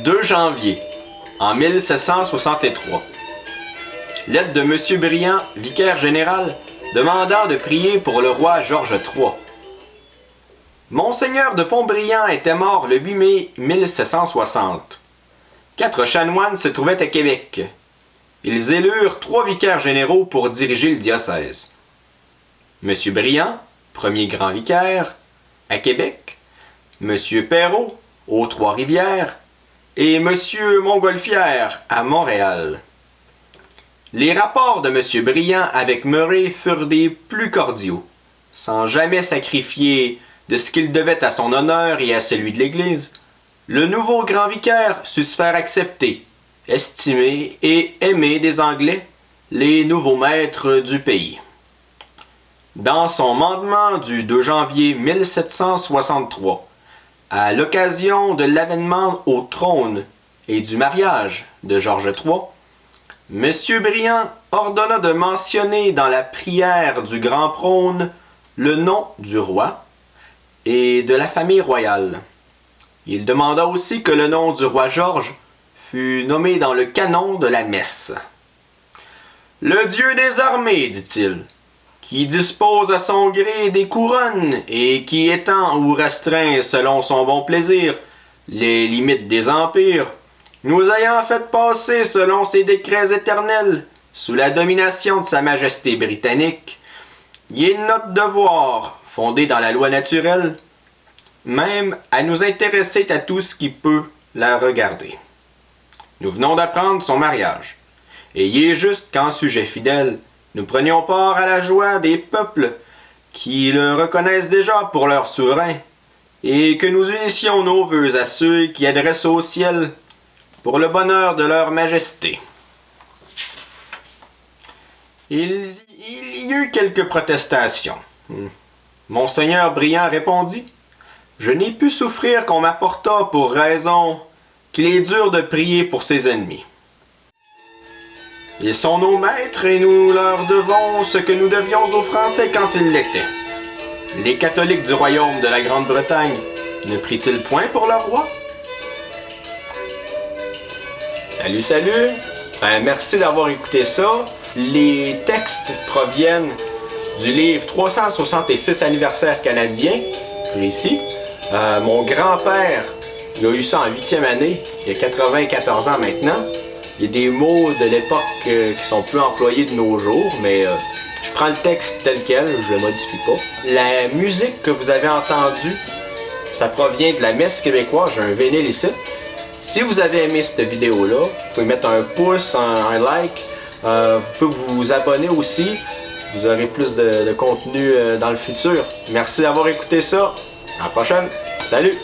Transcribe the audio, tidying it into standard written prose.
2 janvier, en 1763. Lettre de M. Briand, vicaire général, demandant de prier pour le roi Georges III. Monseigneur de Pontbriand était mort le 8 mai 1760. 4 chanoines se trouvaient à Québec. Ils élurent 3 vicaires généraux pour diriger le diocèse. M. Briand, premier grand vicaire, à Québec, M. Perrault, aux Trois-Rivières, et M. Montgolfière, à Montréal. Les rapports de M. Briand avec Murray furent des plus cordiaux, sans jamais sacrifier de ce qu'il devait à son honneur et à celui de l'Église. Le nouveau grand vicaire sut se faire accepter, estimer et aimer des Anglais, les nouveaux maîtres du pays. Dans son mandement du 2 janvier 1763, à l'occasion de l'avènement au trône et du mariage de Georges III, M. Briand ordonna de mentionner dans la prière du grand prône le nom du roi et de la famille royale. Il demanda aussi que le nom du roi Georges fût nommé dans le canon de la messe. « Le Dieu des armées, dit-il, qui dispose à son gré des couronnes et qui étend ou restreint selon son bon plaisir les limites des empires, nous ayant fait passer selon ses décrets éternels sous la domination de sa majesté britannique, il est notre devoir, fondé dans la loi naturelle, même à nous intéresser à tout ce qui peut la regarder. Nous venons d'apprendre son mariage, et il est juste qu'en sujet fidèle, nous prenions part à la joie des peuples qui le reconnaissent déjà pour leur souverain, et que nous unissions nos vœux à ceux qui adressent au ciel pour le bonheur de leur majesté. Il y eut quelques protestations. Monseigneur Briand répondit: « Je n'ai pu souffrir qu'on m'apportât pour raison qu'il est dur de prier pour ses ennemis. Ils sont nos maîtres et nous leur devons ce que nous devions aux Français quand ils l'étaient. Les catholiques du royaume de la Grande-Bretagne ne prient-ils point pour leur roi? » Salut, salut! Merci d'avoir écouté ça. Les textes proviennent du livre 366 anniversaire canadien, précis. Mon grand-père, il a eu ça en 8e année, il y a 94 ans maintenant. Il y a des mots de l'époque qui sont plus employés de nos jours, mais je prends le texte tel quel, je le modifie pas. La musique que vous avez entendue, ça provient de la messe québécoise, j'ai un vinyle ici. Si vous avez aimé cette vidéo-là, vous pouvez mettre un pouce, un like, vous pouvez vous abonner aussi, vous aurez plus de contenu dans le futur. Merci d'avoir écouté ça, à la prochaine, salut!